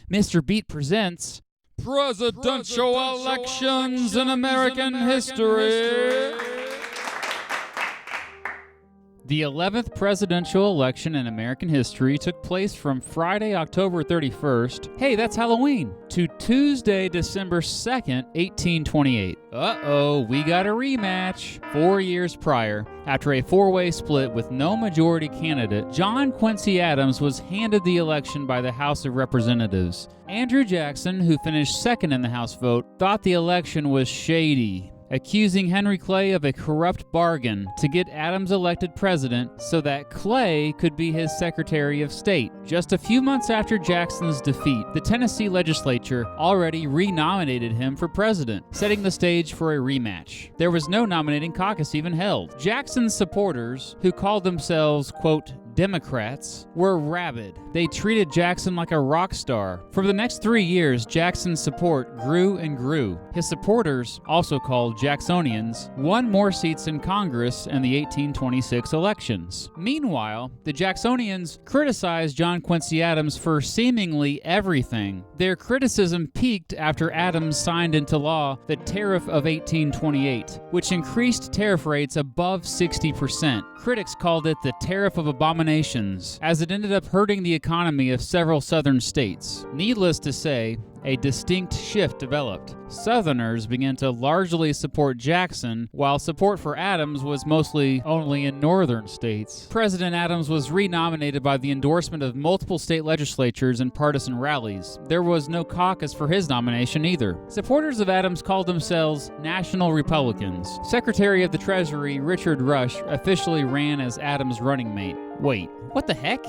Mr. Beat presents Presidential Elections in American History. The 11th presidential election in American history took place from Friday, October 31st, hey, that's Halloween, to Tuesday, December 2nd, 1828. Uh-oh, we got a rematch. 4 years prior, after a four-way split with no majority candidate, John Quincy Adams was handed the election by the House of Representatives. Andrew Jackson, who finished second in the House vote, thought the election was shady, accusing Henry Clay of a corrupt bargain to get Adams elected president so that Clay could be his Secretary of State. Just a few months after Jackson's defeat, the Tennessee legislature already renominated him for president, setting the stage for a rematch. There was no nominating caucus even held. Jackson's supporters, who called themselves, quote, Democrats, were rabid. They treated Jackson like a rock star. For the next 3 years, Jackson's support grew and grew. His supporters, also called Jacksonians, won more seats in Congress in the 1826 elections. Meanwhile, the Jacksonians criticized John Quincy Adams for seemingly everything. Their criticism peaked after Adams signed into law the Tariff of 1828, which increased tariff rates above 60%. Critics called it the Tariff of Abominations, as it ended up hurting the economy of several southern states. Needless to say, a distinct shift developed. Southerners began to largely support Jackson, while support for Adams was mostly only in northern states. President Adams was renominated by the endorsement of multiple state legislatures and partisan rallies. There was no caucus for his nomination either. Supporters of Adams called themselves National Republicans. Secretary of the Treasury Richard Rush officially ran as Adams' running mate. Wait, what the heck?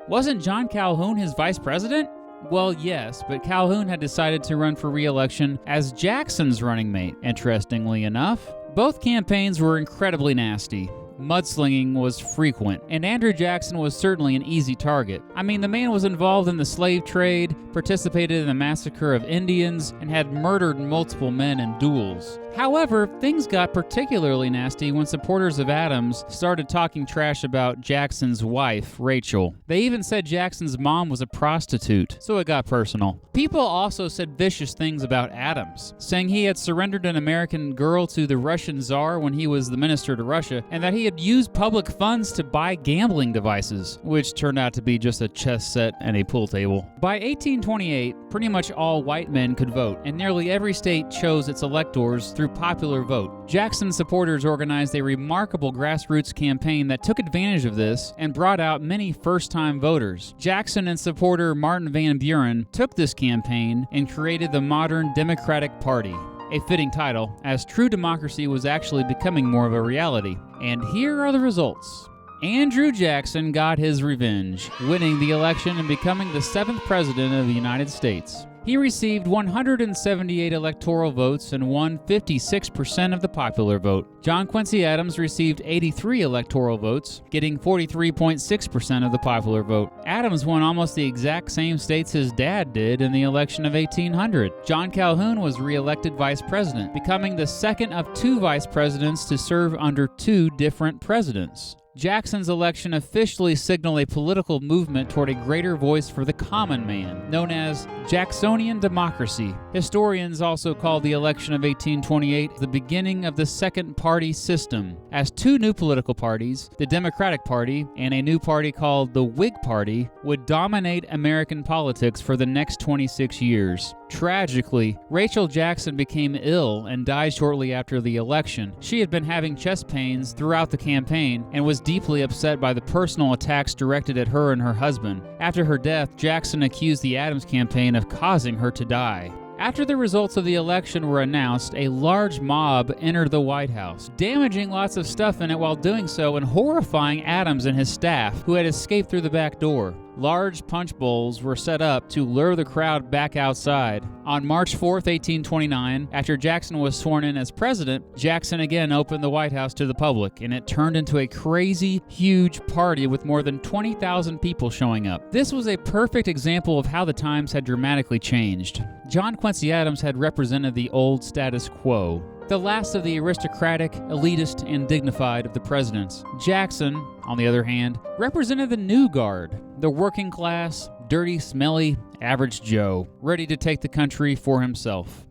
Wasn't John Calhoun his vice president? Well, yes, but Calhoun had decided to run for re-election as Jackson's running mate, interestingly enough. Both campaigns were incredibly nasty. Mudslinging was frequent, and Andrew Jackson was certainly an easy target. I mean, the man was involved in the slave trade, participated in the massacre of Indians, and had murdered multiple men in duels. However, things got particularly nasty when supporters of Adams started talking trash about Jackson's wife, Rachel. They even said Jackson's mom was a prostitute, so it got personal. People also said vicious things about Adams, saying he had surrendered an American girl to the Russian Tsar when he was the minister to Russia, and that he had used public funds to buy gambling devices, which turned out to be just a chess set and a pool table. By 1828, pretty much all white men could vote, and nearly every state chose its electors through popular vote. Jackson's supporters organized a remarkable grassroots campaign that took advantage of this and brought out many first-time voters. Jackson and supporter Martin Van Buren took this campaign and created the modern Democratic Party. A fitting title, as true democracy was actually becoming more of a reality. And here are the results. Andrew Jackson got his revenge, winning the election and becoming the 7th president of the United States. He received 178 electoral votes and won 56% of the popular vote. John Quincy Adams received 83 electoral votes, getting 43.6% of the popular vote. Adams won almost the exact same states his dad did in the election of 1800. John Calhoun was re-elected vice president, becoming the second of two vice presidents to serve under two different presidents. Jackson's election officially signaled a political movement toward a greater voice for the common man, known as Jacksonian democracy. Historians also call the election of 1828 the beginning of the second party system, as two new political parties, the Democratic Party and a new party called the Whig Party, would dominate American politics for the next 26 years. Tragically, Rachel Jackson became ill and died shortly after the election. She had been having chest pains throughout the campaign and was deeply upset by the personal attacks directed at her and her husband. After her death, Jackson accused the Adams campaign of causing her to die. After the results of the election were announced, a large mob entered the White House, damaging lots of stuff in it while doing so and horrifying Adams and his staff, who had escaped through the back door. Large punch bowls were set up to lure the crowd back outside. On March 4th, 1829, after Jackson was sworn in as president, Jackson again opened the White House to the public, and it turned into a crazy, huge party with more than 20,000 people showing up. This was a perfect example of how the times had dramatically changed. John Quincy Adams had represented the old status quo, the last of the aristocratic, elitist, and dignified of the presidents. Jackson, on the other hand, represented the new guard, the working class, dirty, smelly, average Joe, ready to take the country for himself.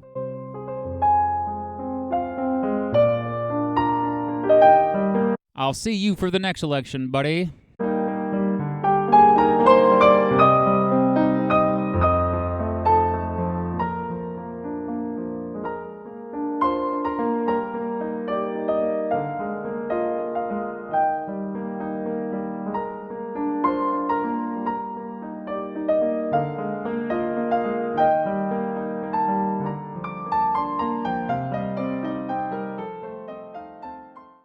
I'll see you for the next election, buddy.